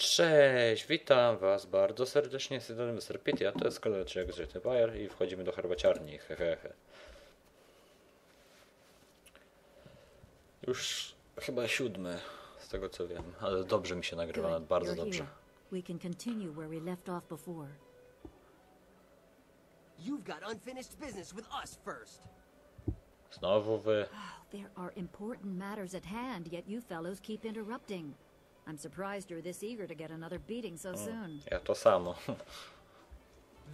Cześć, witam was bardzo serdecznie, z tej strony Mr. Pity, a to jest kolejny odcinek z Jade i wchodzimy do herbaciarni, hehehe. Już chyba 7, z tego co wiem, ale dobrze mi się nagrywa, nawet bardzo dobrze. We can continue where we left off before. You've got unfinished business with us first. Znowu wy. There are important matters at hand, yet you fellows keep interrupting. I'm surprised you're this eager to get another beating so soon. Ja to samo.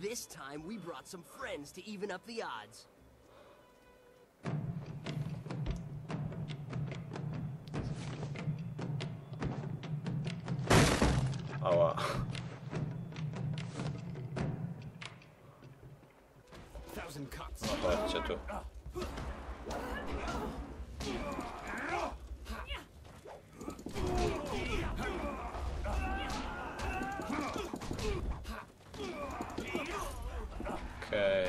This time we brought some friends to even up the odds. Ała. No chodźcie tu. Okej.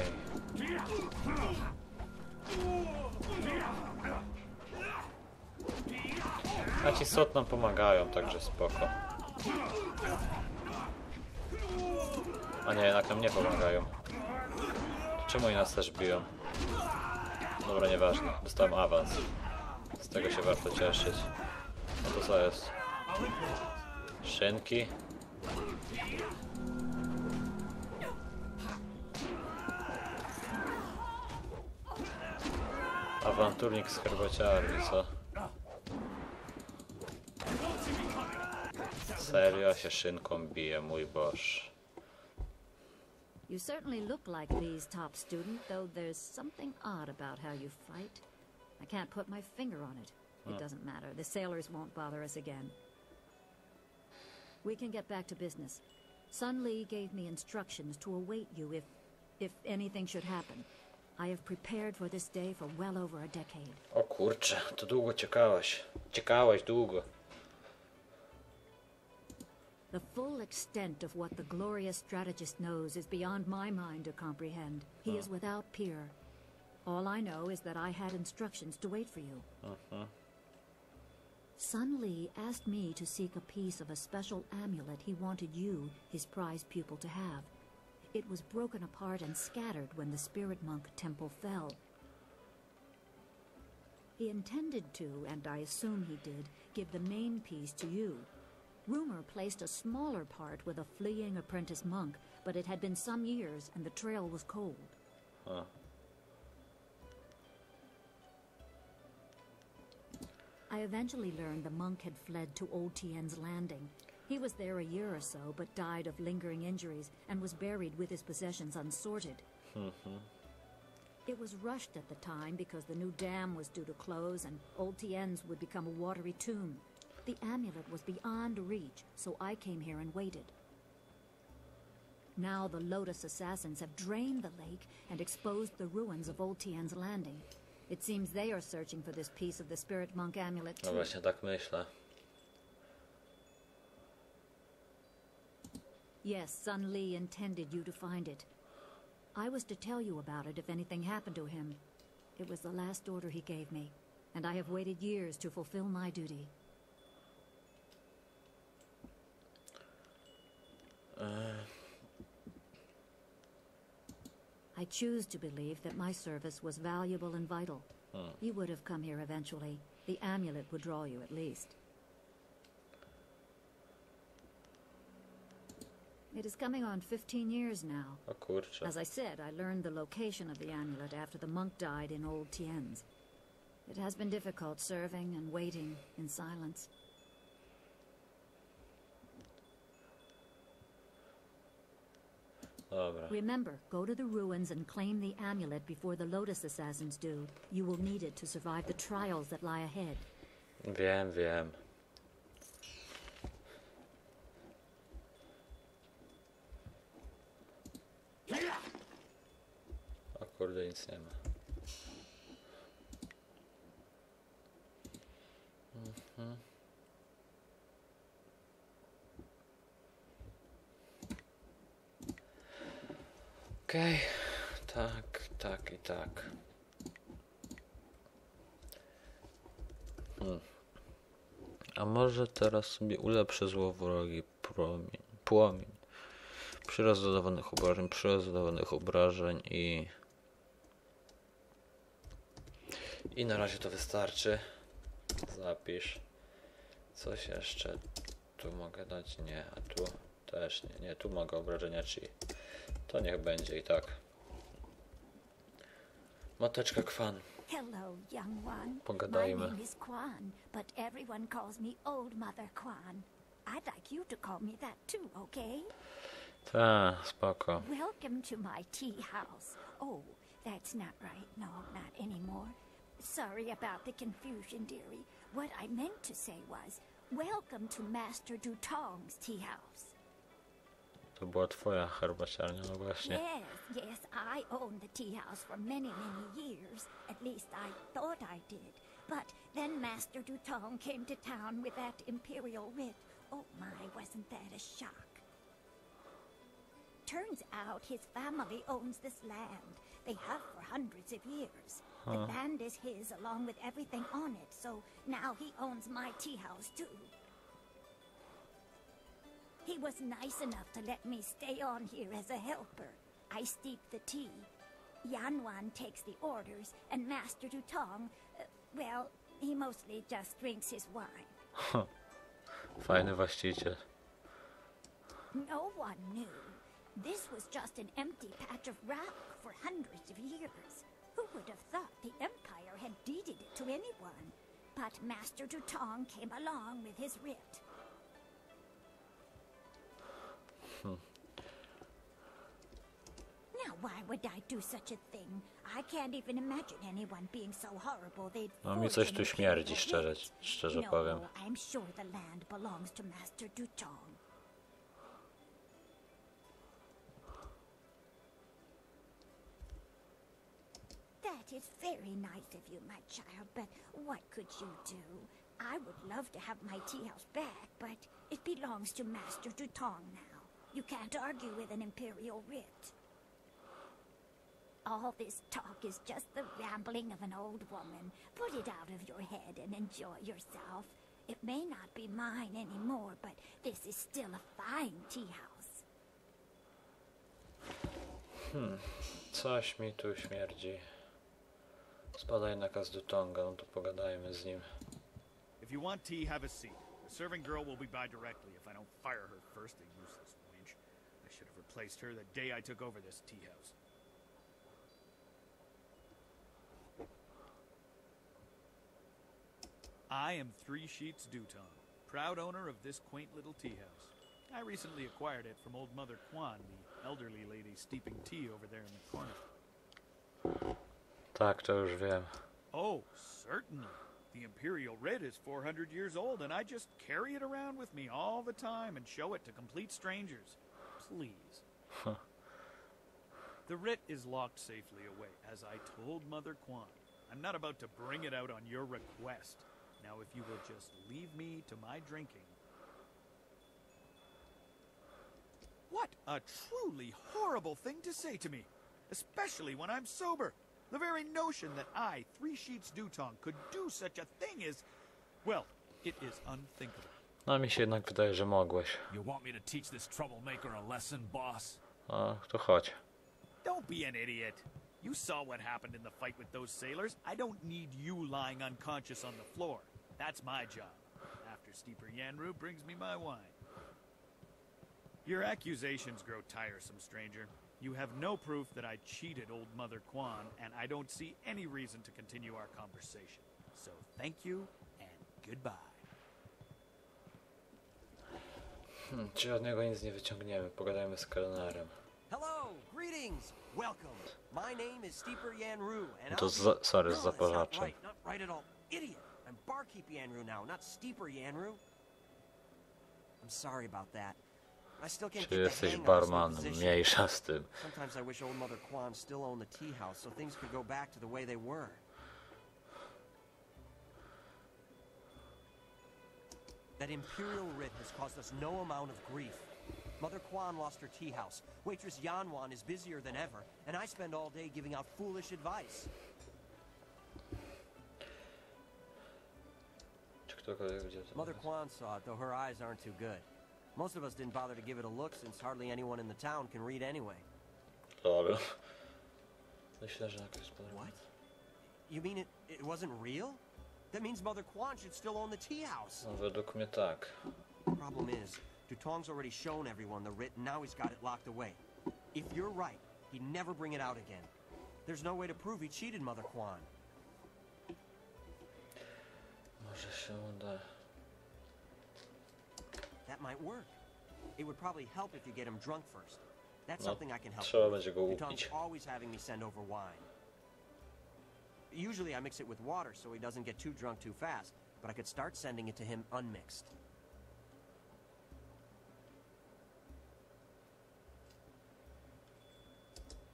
A ci sot nam pomagają, także spoko. A nie, jednak nam nie pomagają. Czemu oni nas też biją? Dobra, nieważne. Dostałem awans. Z tego się warto cieszyć. No to co jest? Szynki. Awanturnik z herbaciarni, co? Serio się szynką bije, mój Boż. You certainly look like Lee's top student, though there's something odd about how you fight. I can't put my finger on it. It doesn't matter. The sailors won't bother us again. We can get back to business. Sun Lee gave me instructions to await you if anything should happen. I have prepared for this day for well over a decade. O kurczę, to długo czekałaś. Czekałaś długo. The full extent of what the glorious strategist knows is beyond my mind to comprehend. He is without peer. All I know is that I had instructions to wait for you. Sun Lee asked me to seek a piece of a special amulet he wanted you, his prize pupil, to have. It was broken apart and scattered when the spirit monk temple fell. He intended to, and I assume he did, give the main piece to you. Rumor placed a smaller part with a fleeing apprentice monk, but it had been some years and the trail was cold. I eventually learned the monk had fled to Old Tien's Landing. He was there a year or so, but died of lingering injuries and was buried with his possessions unsorted. It was rushed at the time because the new dam was due to close and Old Tien's would become a watery tomb. The amulet was beyond reach, so I came here and waited. Now the Lotus assassins have drained the lake and exposed the ruins of Old Tien's Landing. It seems they are searching for this piece of the spirit monk amulet too. No właśnie tak myślę. Yes, Sun Lee intended you to find it. I was to tell you about it if anything happened to him. It was the last order he gave me, and I have waited years to fulfill my duty. I choose to believe that my service was valuable and vital. You would have come here eventually. The amulet would draw you at least. It is coming on 15 years now. O kurczę. As I said, I learned the location of the amulet after the monk died in Old Tien's. It has been difficult serving and waiting in silence. Dobra. Remember, go to the ruins and claim the amulet before the Lotus assassins do. You will need it to survive the trials that lie ahead. Wiem, wiem. O kurde, nic nie ma. Okej, tak, tak i tak. A może teraz sobie ulepszę złowrogi płomień. Przyrost dodawanych obrażeń i na razie to wystarczy. Zapisz. Coś jeszcze tu mogę dać? Nie, a tu też nie. Nie, tu mogę obrażenia chi. To niech będzie i tak. Mateczka Kwan. Hello, young one. Pogadajmy. My name is Kwan, but everyone calls me Old Mother Kwan. I'd like you to call me that too, okay? Ta, spoko. Welcome to my tea house. Oh, that's not right. No, not anymore. Sorry about the confusion, dearie. What I meant to say was, welcome to Master Dutong's tea house. To była twoja herbaciarnia, no właśnie. Yes, I owned the tea house for many, many years. At least I thought I did. But then Master Dutong came to town with that imperial writ. Oh my, wasn't that a shock? Turns out his family owns this land. They have for hundreds of years. The land is his along with everything on it, so now he owns my tea house too. He was nice enough to let me stay on here as a helper. I steep the tea. Yanwan takes the orders, and Master Dutong, well, he mostly just drinks his wine. Fajny właściciel. No one knew. This was just an empty patch of rock for hundreds of years. Who would have thought the Empire had deeded it to anyone? But Master Dutong came along with his writ. Now, why would I do such a thing? I can't even imagine anyone being so horrible they'd No mi coś tu śmierdzi, szczerze powiem. No, I'm sure the land belongs to Master Dutong. That is very nice of you, my child, but what could you do? I would love to have my tea house back, but it belongs to Master Dutong now. You can't argue with an imperial writ. All this talk is just the rambling of an old woman. Put it out of your head and enjoy yourself. It may not be mine anymore, but this is still a fine tea house. Coś mi tu śmierdzi. Spadaj nakaz Dutonga, no to pogadajmy z nim. If you want tea, have a seat. The serving girl will be by directly if I don't fire her first, a useless wench. I should have replaced her the day I took over this tea house. I am Three Sheets Dutong, proud owner of this quaint little tea house. I recently acquired it from old Mother Kwan, the elderly lady steeping tea over there in the corner. Tak, to już wiem. Oh, certainly. The Imperial writ is 400 years old, and I just carry it around with me all the time and show it to complete strangers. Please. The writ is locked safely away, as I told Mother Kwan. I'm not about to bring it out on your request. Now, if you will just leave me to my drinking. What a truly horrible thing to say to me, especially when I'm sober. The very notion that I, Three Sheets Dutong, could do such a thing is, well, it is unthinkable. No mi się jednak wydaje, że mogłeś. You want me to teach this troublemaker a lesson, boss? A, to chodź. Don't be an idiot. You saw what happened in the fight with those sailors. I don't need you lying unconscious on the floor. That's my job. After Steeper Yanru brings me my wine. Your accusations grow tiresome, stranger. You have no proof that I cheated old Mother Kwan, and I don't see any reason to continue our conversation. So thank you, and goodbye. Czy od niego nic nie wyciągniemy? Pogadajmy z kelnerem. Hello, greetings, welcome. My name is Steeper Yanru, and To sorry, z zaparzaczem. not right at all. Idiot. I'm Barkeep Yanru now, not Steeper Yanru. I'm sorry about that. I still can't Czy get the jesteś hang of this new barmanem? position. Mniejsza z tym. Sometimes I wish old Mother Kwan still owned the tea house so things could go back to the way they were. That imperial writ has caused us no amount of grief. Mother Kwan lost her tea house. Waitress Yanwan is busier than ever, and I spend all day giving out foolish advice. ktokolwiek będzie to. Mother Kwan saw it, though her eyes aren't too good. Most of us didn't bother to give it a look since hardly anyone in the town can read anyway. Lol. Myślę, że jakoś What? You mean it wasn't real? That means Mother Kwan should still own the tea house. No, według mnie tak. Problem is, Dutong's already shown everyone the writ and now he's got it locked away. If you're right, he'd never bring it out again. There's no way to prove he cheated Mother Kwan. Może się uda. That might work. It would probably help if you get him drunk first. That's No, something I can help trzeba with. będzie go Dutong's upić. always having me send over wine. Usually I mix it with water so he doesn't get too drunk too fast, but I could start sending it to him unmixed.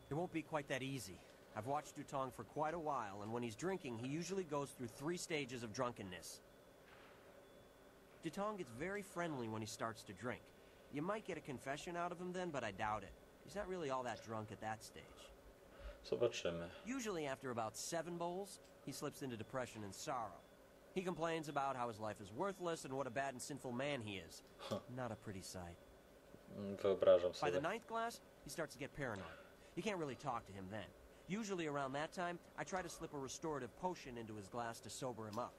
It won't be quite that easy. I've watched Dutong for quite a while, and when he's drinking, he usually goes through 3 stages of drunkenness. Dutong gets very friendly when he starts to drink. You might get a confession out of him then, but I doubt it. He's not really all that drunk at that stage. Zobaczymy. Usually after about 7 bowls, he slips into depression and sorrow. He complains about how his life is worthless and what a bad and sinful man he is. Not a pretty sight. Wyobrażam By the sobie. 9th glass, he starts to get paranoid. You can't really talk to him then. Usually around that time, I try to slip a restorative potion into his glass to sober him up.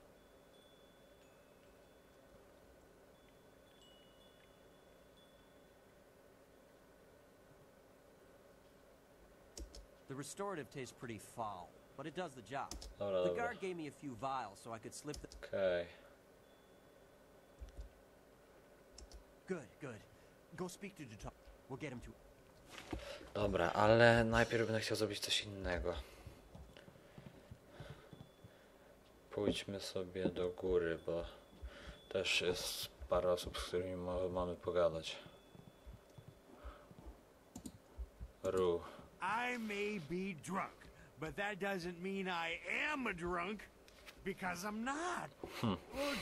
The restorative tastes pretty foul, but it does the job. Dobra, The dobra. guard gave me a few vials so I could slip the... Okej. Good, good. Go speak to Dutong. We'll get him to... Dobra, ale najpierw będę chciał zrobić coś innego. Pójdźmy sobie do góry, bo też jest parę osób, z którymi mamy pogadać. Ru. I may be drunk, but that doesn't mean I am a drunk, because I'm not. Oh,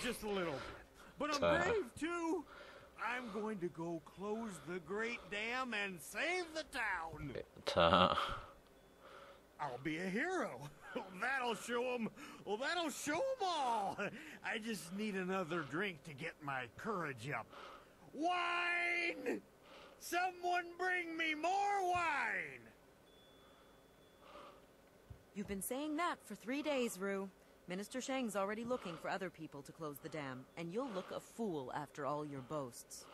just a little bit. But I'm Ta. brave, too. I'm going to go close the great dam and save the town. Ta. I'll be a hero. That'll show 'em. Well, that'll show 'em all. I just need another drink to get my courage up. Wine! Someone bring me more wine! You've been saying that for 3 days, Rue. Minister Shang's already looking for other people to close the dam, and you'll look a fool after all your boasts.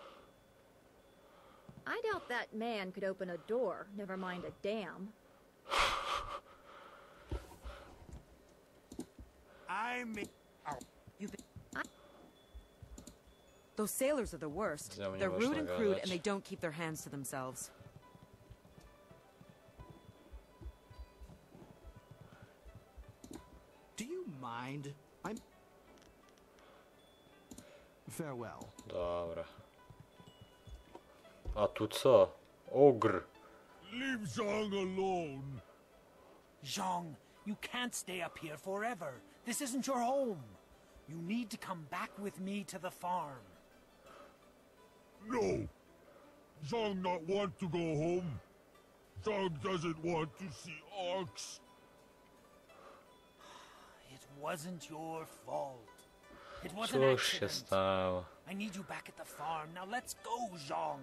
I doubt that man could open a door, never mind a dam. I may... You've been... Those sailors are the worst. Z nią nie They're można rude and crude, gadać. and they don't keep their hands to themselves. Do you mind? I'm... Farewell. Dobra. A tu co? Ogr. Leave Zhang alone. Zhang, you can't stay up here forever. This isn't your home. You need to come back with me to the farm. No. Zhang not want to go home. Zhang doesn't want to see orcs. It wasn't your fault. It was an Cóż się accident. stało? I need you back at the farm. Now let's go, Zhang.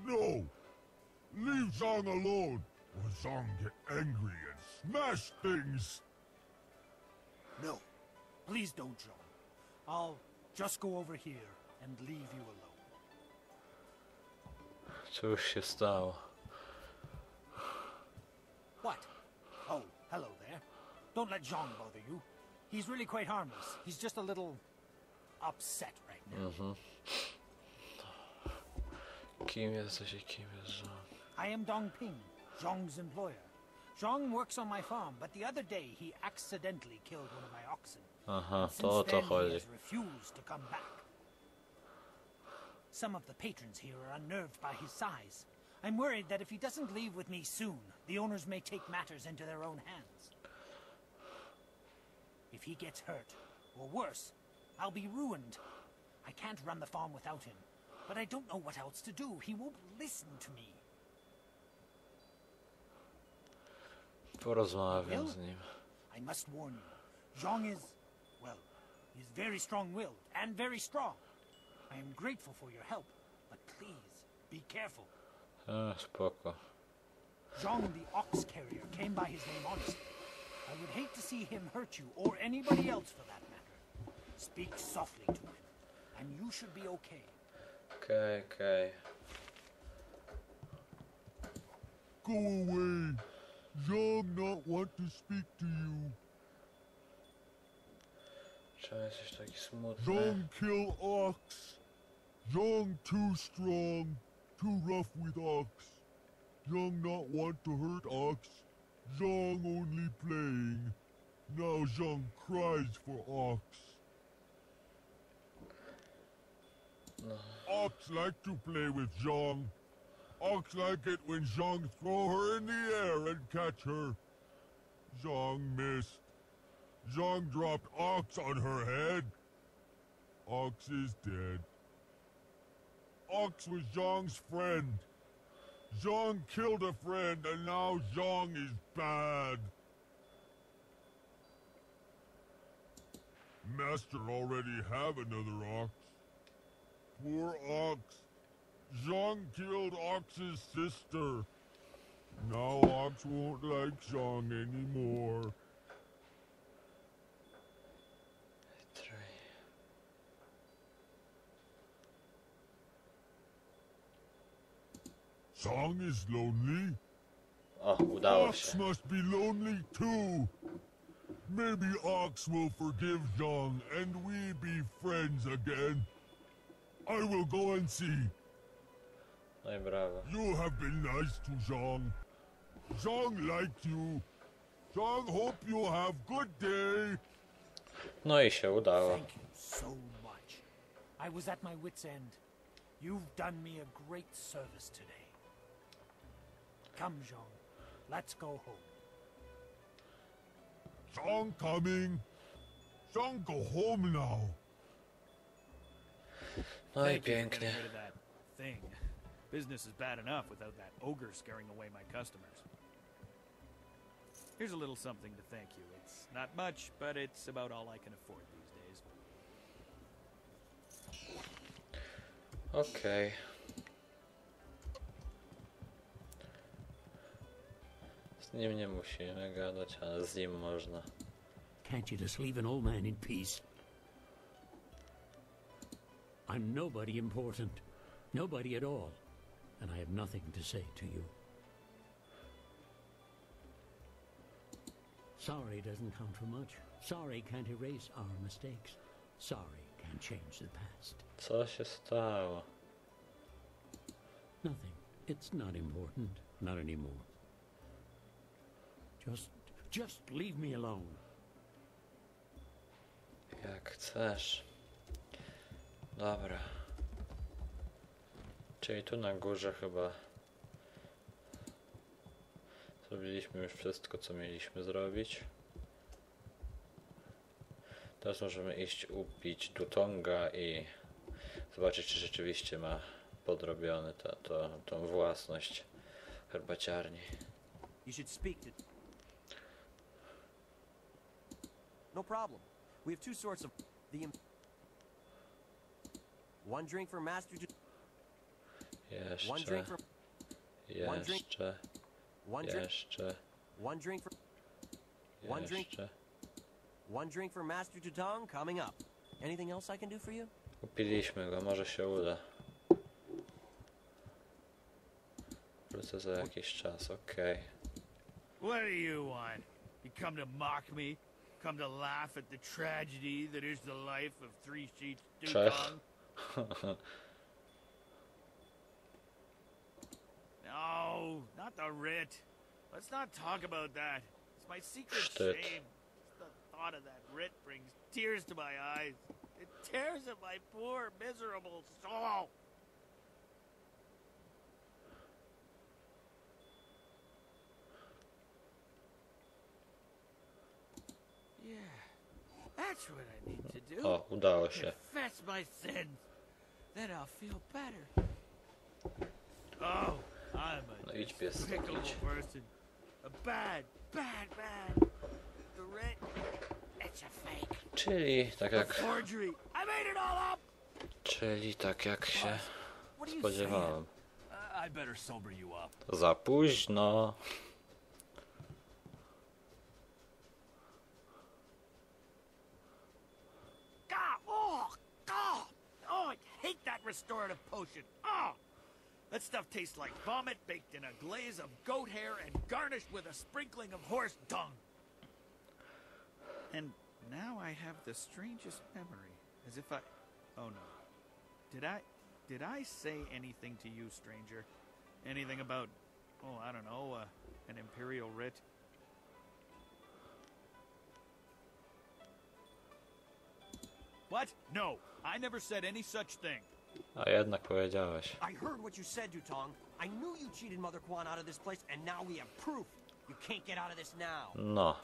No. Leave Zhang alone, or Zhang get angry and smash things. No. Please don't, Zhang. I'll just go over here and leave you alone. Cóż się stało? What? Oh, hello there. Don't let Zhang bother you. He's really quite harmless. He's just a little upset right now. Kim jesteś i kim jest Zhang? I am Dong Ping, Zhang's employer. Zhang works on my farm, but the other day he accidentally killed one of my oxen. Aha, Since to o to then, he chodzi. has refused to come back. Some of the patrons here are unnerved by his size. I'm worried that if he doesn't leave with me soon, the owners may take matters into their own hands. If he gets hurt, or worse, I'll be ruined. I can't run the farm without him, but I don't know what else to do. He won't listen to me. Porozmawiam Will? z nim. I must warn you, Zhang is, well, He is very strong-willed and very strong. I am grateful for your help, but please, be careful. Spoko. Zhang the ox carrier came by his name honestly. I would hate to see him hurt you, or anybody else for that matter. Speak softly to him, and you should be okay. Okay, okay. Go away. Zhang not want to speak to you. Czemu jesteś taki smutny? Zhang kill ox. Zhang too strong, too rough with ox. Zhang not want to hurt ox. Zhang only playing. Now Zhang cries for ox. No. Ox like to play with Zhang. Ox like it when Zhang throw her in the air and catch her. Zhang missed. Zhang dropped Ox on her head. Ox is dead. Ox was Zhang's friend. Zhang killed a friend and now Zhang is bad. Master already have another ox. Poor ox. Zhang killed Ox's sister. Now Ox won't like Zhang anymore. Zhang is lonely. O, udało Ox się. must be lonely too. Maybe Ox will forgive Zhang and we be friends again. I will go and see. No i brawo. You have been nice to Zhang. Zhang liked you. Zhang hope you have good day. No i się udało. Thank you so much. I was at my wit's end. You've done me a great service today. Come, Zhang. Let's go home. Zhang coming. Zhang go home now. No i Thank you for getting pięknie. rid of that thing. Business is bad enough without that ogre scaring away my customers. Here's a little something to thank you. It's not much, but it's about all I can afford these days. Okej. Z nim nie musimy gadać, ale z nim można. Can't you just leave an old man in peace? I'm nobody important. Nobody at all. And I have nothing to say to you. Sorry doesn't count for much. Sorry can't erase our mistakes. Sorry can't change the past. Co się stało? Nothing. It's not important. Not anymore. Just leave me alone. Jak chcesz. Dobra. Czyli tu na górze chyba zrobiliśmy już wszystko, co mieliśmy zrobić. Teraz możemy iść upić Dutonga i zobaczyć, czy rzeczywiście ma podrobiony tą własność herbaciarni. You should speak to... No problem. We have two sorts of... One drink for Master... Jeszcze. One drink for... Jeszcze. One drink... Jeszcze. One drink for... One drink... Jeszcze. One drink for Master Tutong coming up. Anything else I can do for you? Upiliśmy go, może się uda. Wrócę za jakiś czas, okej. What do you want? You come to mock me? Come to laugh at the tragedy that is the life of Three Sheets Dutong? No, not the writ. Let's not talk about that. It's my secret Shit. shame. The thought of that writ brings tears to my eyes. It tears at my poor, miserable soul. Yeah, that's what I need to do. O, udało się. Confess my sins. Then I'll feel better. Oh, I'm No a idź pies, despicable idź. person. A bad. The writ. It's Czyli tak jak... Forgery. I made it all up. Czyli tak jak się spodziewałem. I better sober you up. Za późno. Oh, I hate that restorative potion. Oh, that stuff tastes like vomit baked in a glaze of goat hair and garnished with a sprinkling of horse dung. And now I have the strangest memory, as if I... Oh no. Did I say anything to you, stranger? Anything about, oh, I don't know, an imperial writ? What? No, I never said any such thing. A jednak powiedziałeś. I heard what you said, Dutong. I knew you cheated Mother Quan out of this place, and now we have proof. You can't get out of this now. No.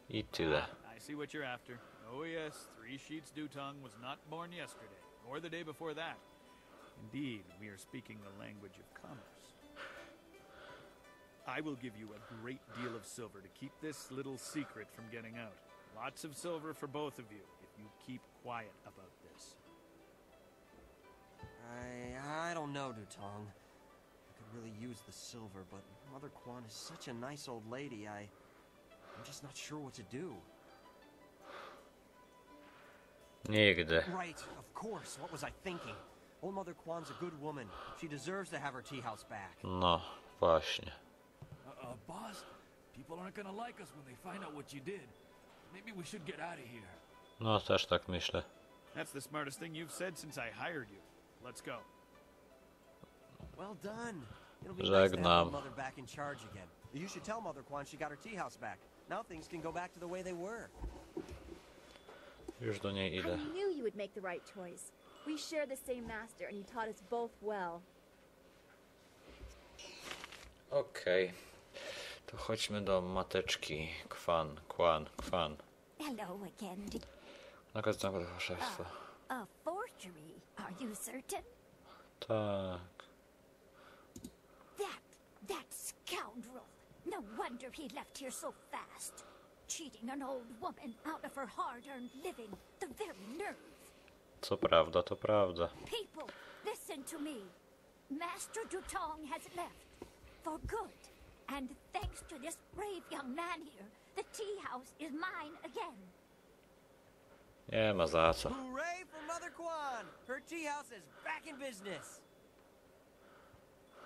I tyle. I see what you're after. Oh yes, Three Sheets Dutong was not born yesterday, or the day before that. Indeed, we are speaking the language of commerce. I will give you a great deal of silver to keep this little secret from getting out. Lots of silver for both of you, if you keep quiet about this. I don't know, Dutong. I could really use the silver, but Mother Quan is such a nice old lady, I'm just not sure what to do. Nigdy. Right, of course. What was I thinking? Old Mother Quan's a good woman. She deserves to have her tea house back. No, właśnie. Boss, people aren't gonna like us when they find out what you did. Maybe we should get out of here. No, też tak myślę. That's the smartest thing you've said since I hired you. Let's go. Well done. It'll be nice to have Żegnam. Mother back in charge again. You should tell Mother Quan she got her tea house back. Now things can go back to the way they were. Już do niej I idę. knew you would make the right choice. We share the same master, and he taught us both well. Okej. To chodźmy do mateczki. Kwan. Hello again. Nakaz znaku fałszerstwa. A forgery, are you certain? Tak. That scoundrel. No wonder he left here so fast. Cheating an old woman out of her hard-earned living. The very nerve. Co prawda, to prawda. People, listen to me. Master Dutong has left. For good. And thanks to this brave young man here, the tea house is mine again. Nie ma za co. Hooray for Mother Quan! Her tea house is back in business.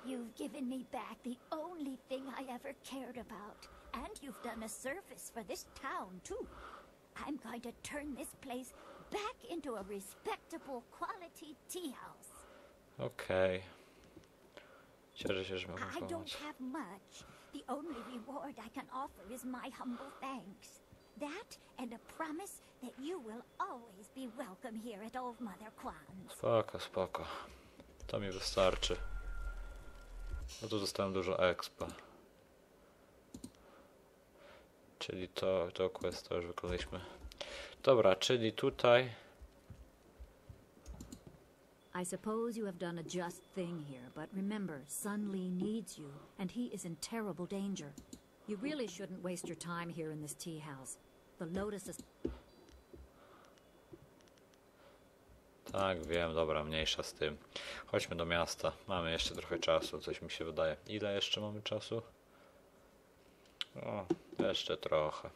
You've given me back the only thing I ever cared about. And you've done a service for this town, too. I'm going to turn this place back into a respectable quality tea house. Okej. Cieszę się, że mogę I don't pomóc. have much. The only reward I can offer is my humble thanks. That and a promise that you will always be welcome here at Old Mother Quan's. Spoko. To mi wystarczy. No tu dostałem dużo expa. Czyli to quest to już wykonaliśmy. Dobra, czyli tutaj. I suppose you have done a just thing here, but remember, Sun Li needs you, and he is in terrible danger. You really shouldn't waste your time here in this tea house. The Lotus is... Tak, wiem, dobra, mniejsza z tym. Chodźmy do miasta. Mamy jeszcze trochę czasu, coś mi się wydaje. Ile jeszcze mamy czasu? O, jeszcze trochę.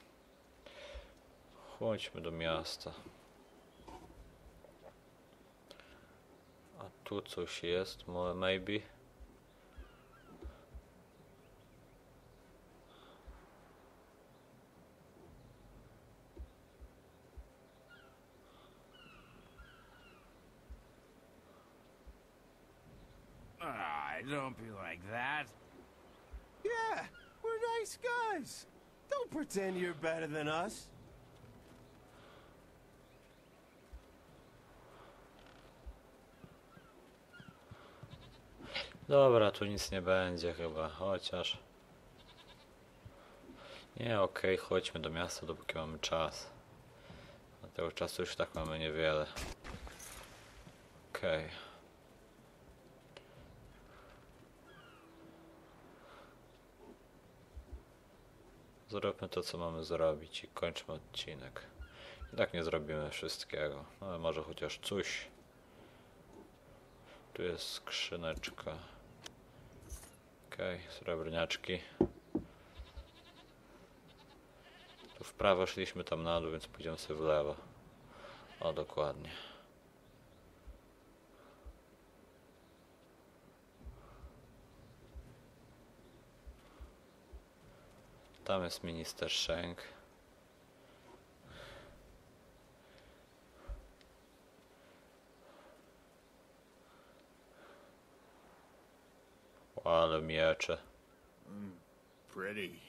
Chodźmy do miasta. A tu coś jest, maybe. Don't be like that. Yeah, we're nice guys. Don't pretend you're better than us. Dobra, tu nic nie będzie chyba, chociaż... Nie, okej, chodźmy do miasta, dopóki mamy czas. A tego czasu już tak mamy niewiele. Okej. Zróbmy to, co mamy zrobić i kończmy odcinek. I tak nie zrobimy wszystkiego, no, ale może chociaż coś. Tu jest skrzyneczka. Okej, srebrniaczki. Tu w prawo szliśmy, tam na dół, więc pójdziemy sobie w lewo. O, dokładnie. Tam jest minister Sheng. O, ale miecze. Pretty.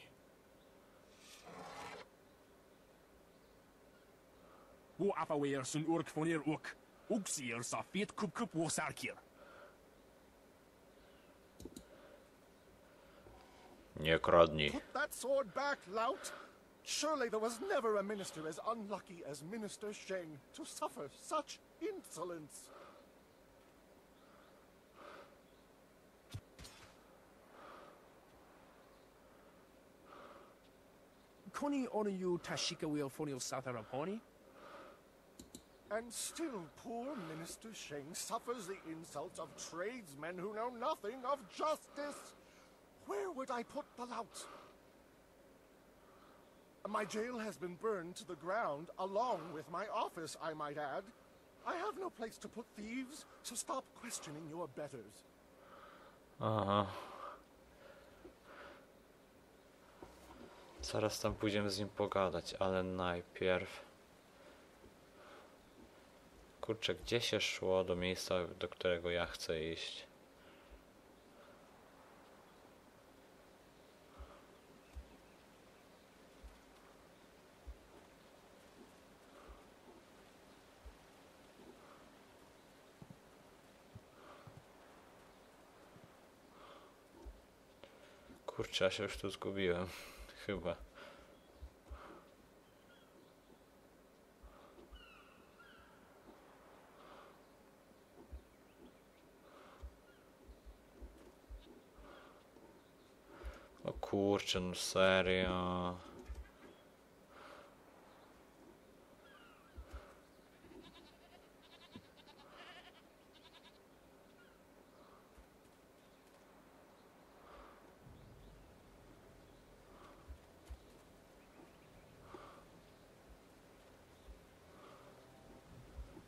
Wo afaweer sun urk vonir ook. Oeksier sa feet kup wo sarkier. Nie kradnij. Put that sword back, lout! Surely there was never a minister as unlucky as Minister Sheng to suffer such insolence. Koni onu you tashika wheel fonil satharaponi? And still poor Minister Sheng suffers the insults of tradesmen who know nothing of justice. Where would I put the lout? My jail has been burned to the ground, along with my office, I might add. I have no place to put thieves, so stop questioning your betters. Aha. Zaraz tam pójdziemy z nim pogadać, ale najpierw... Kurczę, gdzie się szło do miejsca, do którego ja chcę iść? Kurczę, ja się już tu zgubiłem. Chyba. O kurczę, no serio.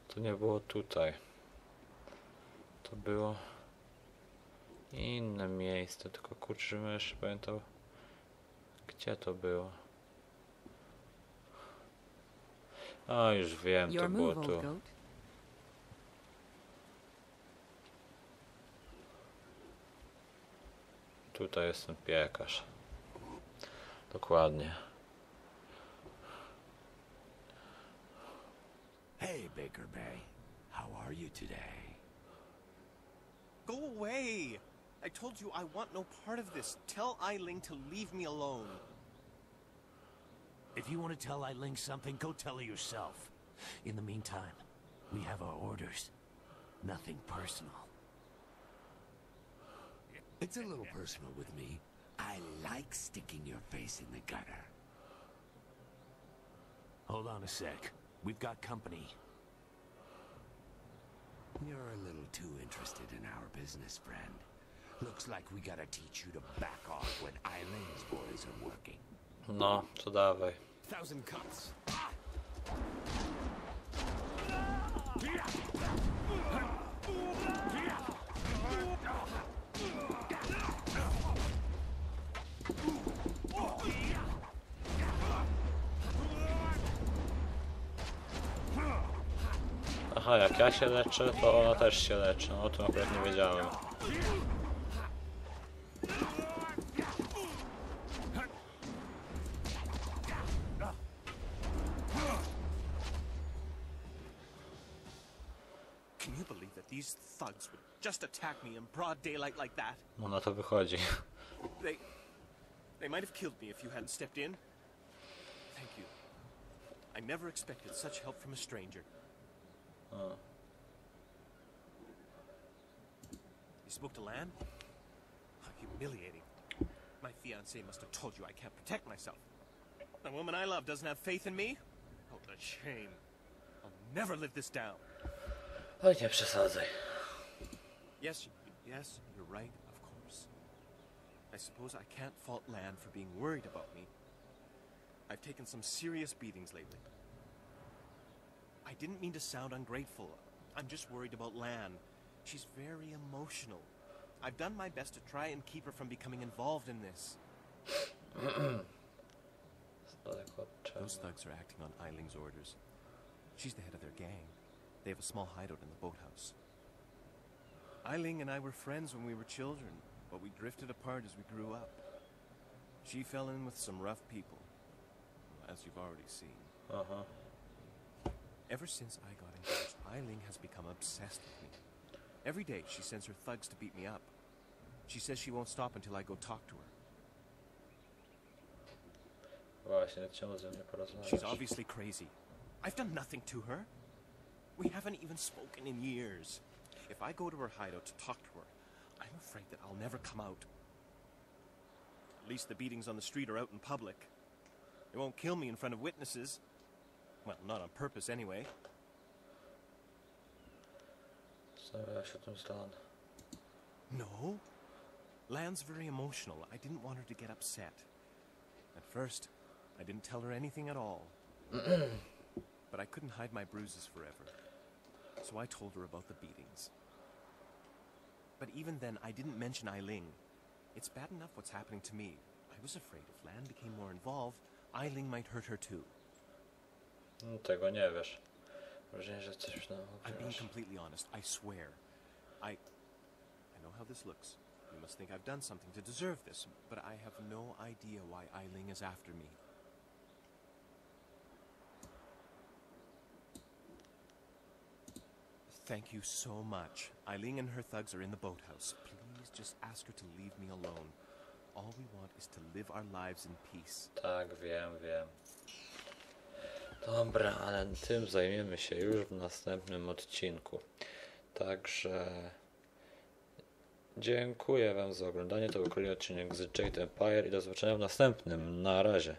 To nie było tutaj. To było inne miejsce, tylko kurczę, żebym jeszcze pamiętał, gdzie to było. A, już wiem, to było tu. Tutaj jest ten piekarz. Dokładnie. Hey, Baker Bay. How are you today? Go away! I told you I want no part of this. Tell Eiling to leave me alone. If you want to tell Eiling something, go tell her yourself. In the meantime, we have our orders. Nothing personal. It's a little personal with me. I like sticking your face in the gutter. Hold on a sec. We've got company. You're a little too interested in our business, friend. Looks like we gotta teach you to back off when Eiling's boys are working. No, to dawaj. 1,000 cuts. Aha, jak ja się leczę, to ona też się leczy. O tym akurat nie wiedziałem. Can you believe that these thugs would just attack me in broad daylight like that? No na to wychodzi. They might have killed me if you hadn't stepped in. Thank you. I never expected such help from a stranger. Oh. You spoke to Lan? How humiliating. My fiancé must have told you I can't protect myself. The woman I love doesn't have faith in me? Oh, the shame. I'll never live this down. Oj, nie przesadzaj. Yes, you're right, of course. I suppose I can't fault Lan for being worried about me. I've taken some serious beatings lately. I didn't mean to sound ungrateful. I'm just worried about Lan. She's very emotional. I've done my best to try and keep her from becoming involved in this. Those thugs are acting on Eiling's orders. She's the head of their gang. They have a small hideout in the boathouse. Eiling and I were friends when we were children, but we drifted apart as we grew up. She fell in with some rough people, as you've already seen. Ever since I got engaged, Eiling has become obsessed with me. Every day she sends her thugs to beat me up. She says she won't stop until I go talk to her. She's obviously crazy. I've done nothing to her. We haven't even spoken in years. If I go to her hideout to talk to her, I'm afraid that I'll never come out. At least the beatings on the street are out in public. They won't kill me in front of witnesses. Well, not on purpose anyway. No. Lan's very emotional. I didn't want her to get upset. At first, I didn't tell her anything at all. But I couldn't hide my bruises forever. So I told her about the beatings. But even then, I didn't mention Eiling. It's bad enough what's happening to me. I was afraid if Lan became more involved, Eiling might hurt her too. Tego nie wiesz. Wrażenie, że coś I'm being completely honest, I swear. I know how this looks. You must think I've done something to deserve this, but I have no idea why Eiling is after me. Thank you so much. Eiling and her thugs are in the boathouse. Please just ask her to leave me alone. All we want is to live our lives in peace. Tak, wiem. Dobra, ale tym zajmiemy się już w następnym odcinku. Także dziękuję wam za oglądanie. To był kolejny odcinek z Jade Empire i do zobaczenia w następnym. Na razie.